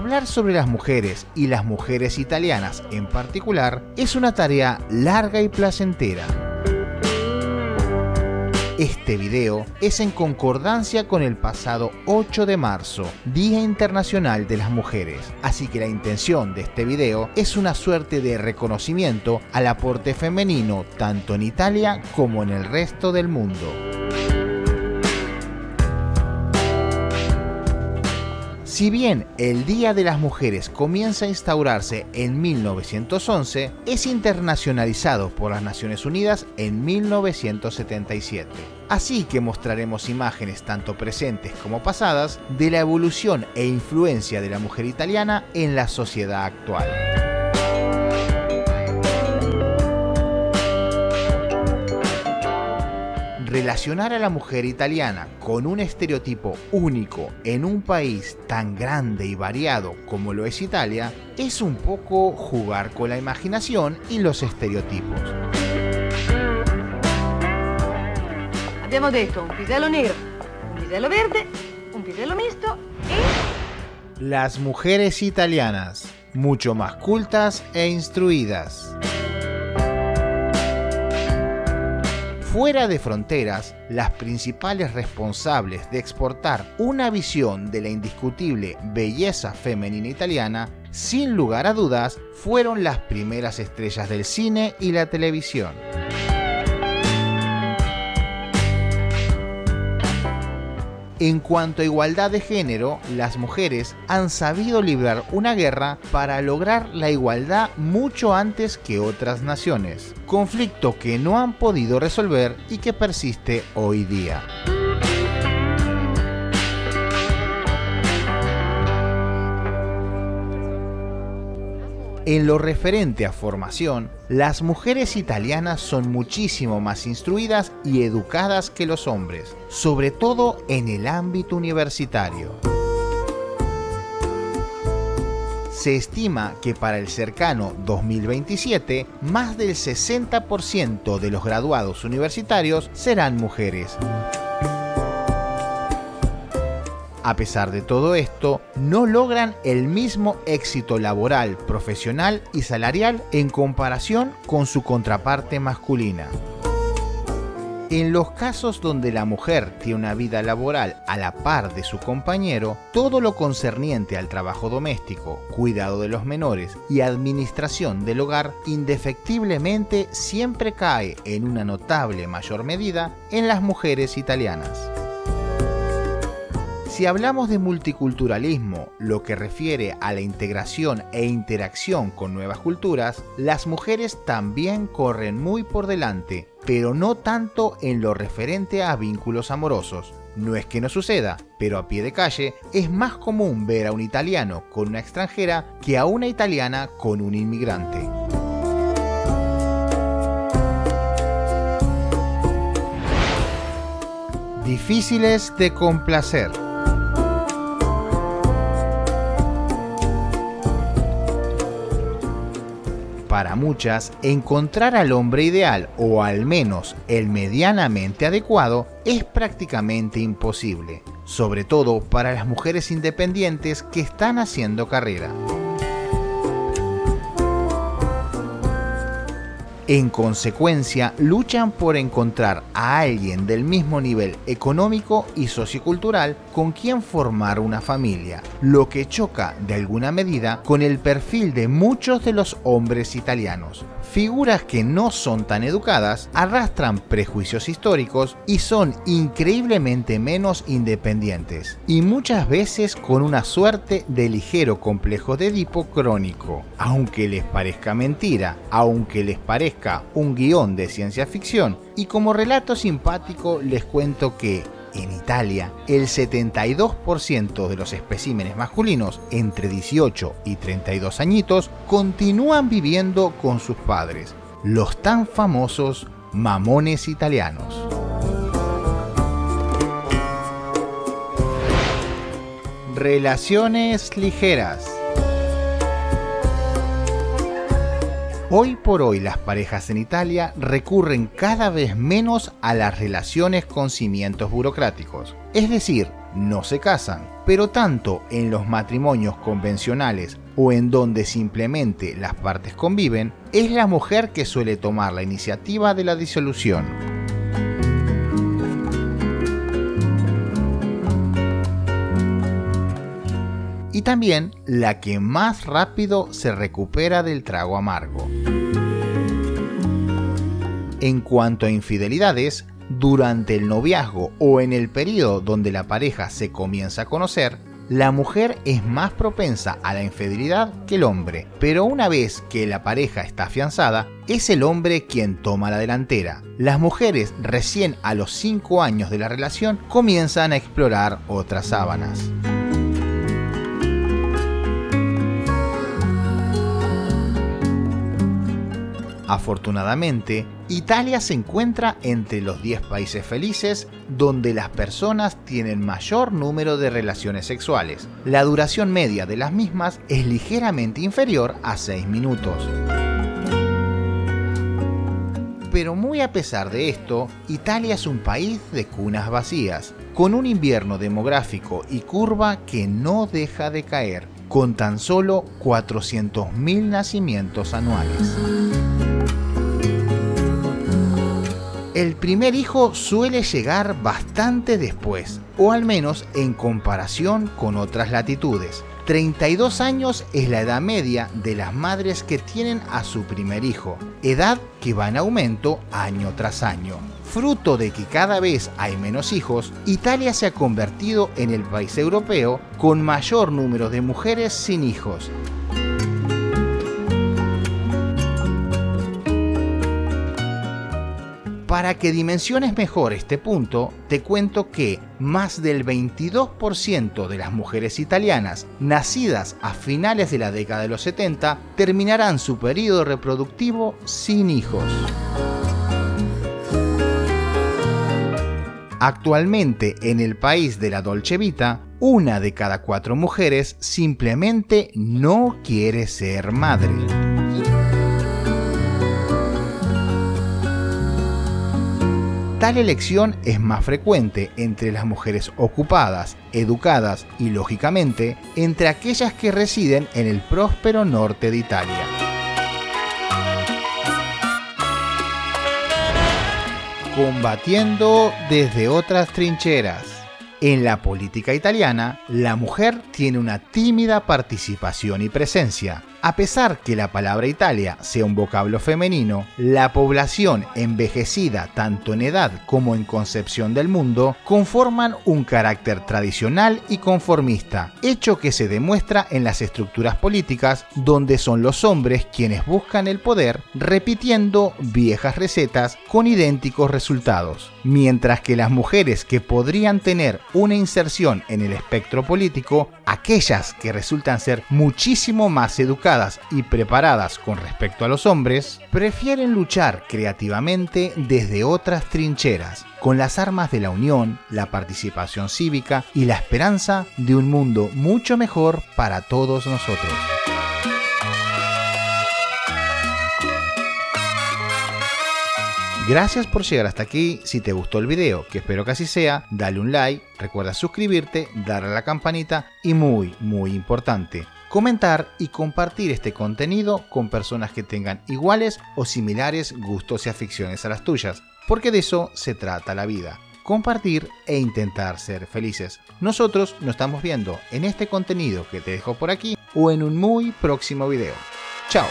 hablar sobre las mujeres y las mujeres italianas en particular es una tarea larga y placentera. Este video es en concordancia con el pasado 8 de marzo, Día Internacional de las Mujeres, así que la intención de este video es una suerte de reconocimiento al aporte femenino tanto en Italia como en el resto del mundo. Si bien el Día de las Mujeres comienza a instaurarse en 1911, es internacionalizado por las Naciones Unidas en 1977. Así que mostraremos imágenes tanto presentes como pasadas de la evolución e influencia de la mujer italiana en la sociedad actual. Relacionar a la mujer italiana con un estereotipo único en un país tan grande y variado como lo es Italia es un poco jugar con la imaginación y los estereotipos. Abbiamo detto un pisello nero, un pisello verde, un pisello misto y... Las mujeres italianas, mucho más cultas e instruidas. Fuera de fronteras, las principales responsables de exportar una visión de la indiscutible belleza femenina italiana, sin lugar a dudas, fueron las primeras estrellas del cine y la televisión. En cuanto a igualdad de género, las mujeres han sabido librar una guerra para lograr la igualdad mucho antes que otras naciones, conflicto que no han podido resolver y que persiste hoy día. En lo referente a formación, las mujeres italianas son muchísimo más instruidas y educadas que los hombres, sobre todo en el ámbito universitario. Se estima que para el cercano 2027, más del 60% de los graduados universitarios serán mujeres. A pesar de todo esto, no logran el mismo éxito laboral, profesional y salarial en comparación con su contraparte masculina. En los casos donde la mujer tiene una vida laboral a la par de su compañero, todo lo concerniente al trabajo doméstico, cuidado de los menores y administración del hogar, indefectiblemente siempre cae en una notable mayor medida en las mujeres italianas. Si hablamos de multiculturalismo, lo que refiere a la integración e interacción con nuevas culturas, las mujeres también corren muy por delante, pero no tanto en lo referente a vínculos amorosos. No es que no suceda, pero a pie de calle es más común ver a un italiano con una extranjera que a una italiana con un inmigrante. Difíciles de complacer. Para muchas, encontrar al hombre ideal o al menos el medianamente adecuado es prácticamente imposible, sobre todo para las mujeres independientes que están haciendo carrera. En consecuencia, luchan por encontrar a alguien del mismo nivel económico y sociocultural con quien formar una familia, lo que choca de alguna medida con el perfil de muchos de los hombres italianos. Figuras que no son tan educadas, arrastran prejuicios históricos y son increíblemente menos independientes, y muchas veces con una suerte de ligero complejo de Edipo crónico. Aunque les parezca mentira, aunque les parezca un guión de ciencia ficción, y como relato simpático les cuento que en Italia, el 72% de los especímenes masculinos entre 18 y 32 añitos continúan viviendo con sus padres, los tan famosos mamones italianos. Relaciones ligeras. Hoy por hoy las parejas en Italia recurren cada vez menos a las relaciones con cimientos burocráticos. Es decir, no se casan, pero tanto en los matrimonios convencionales o en donde simplemente las partes conviven, es la mujer que suele tomar la iniciativa de la disolución. Y también la que más rápido se recupera del trago amargo. En cuanto a infidelidades, durante el noviazgo o en el periodo donde la pareja se comienza a conocer, la mujer es más propensa a la infidelidad que el hombre, pero una vez que la pareja está afianzada, es el hombre quien toma la delantera. Las mujeres recién a los 5 años de la relación comienzan a explorar otras sábanas. Afortunadamente, Italia se encuentra entre los 10 países felices donde las personas tienen mayor número de relaciones sexuales. La duración media de las mismas es ligeramente inferior a 6 minutos. Pero muy a pesar de esto, Italia es un país de cunas vacías, con un invierno demográfico y curva que no deja de caer, con tan solo 400.000 nacimientos anuales. El primer hijo suele llegar bastante después, o al menos en comparación con otras latitudes. 32 años es la edad media de las madres que tienen a su primer hijo, edad que va en aumento año tras año. Fruto de que cada vez hay menos hijos, Italia se ha convertido en el país europeo con mayor número de mujeres sin hijos. Para que dimensiones mejor este punto, te cuento que más del 22% de las mujeres italianas nacidas a finales de la década de los 70 terminarán su periodo reproductivo sin hijos. Actualmente en el país de la Dolce Vita, 1 de cada 4 mujeres simplemente no quiere ser madre. Tal elección es más frecuente entre las mujeres ocupadas, educadas y, lógicamente, entre aquellas que residen en el próspero norte de Italia. Combatiendo desde otras trincheras. En la política italiana, la mujer tiene una tímida participación y presencia. A pesar que la palabra Italia sea un vocablo femenino, la población envejecida tanto en edad como en concepción del mundo conforman un carácter tradicional y conformista, hecho que se demuestra en las estructuras políticas donde son los hombres quienes buscan el poder repitiendo viejas recetas con idénticos resultados, mientras que las mujeres que podrían tener una inserción en el espectro político, aquellas que resultan ser muchísimo más educadas y preparadas con respecto a los hombres, prefieren luchar creativamente desde otras trincheras, con las armas de la unión, la participación cívica y la esperanza de un mundo mucho mejor para todos nosotros. Gracias por llegar hasta aquí. Si te gustó el video, que espero que así sea, dale un like, recuerda suscribirte, darle a la campanita y muy importante, comentar y compartir este contenido con personas que tengan iguales o similares gustos y aficiones a las tuyas, porque de eso se trata la vida, compartir e intentar ser felices. Nosotros nos estamos viendo en este contenido que te dejo por aquí o en un muy próximo video. Chao.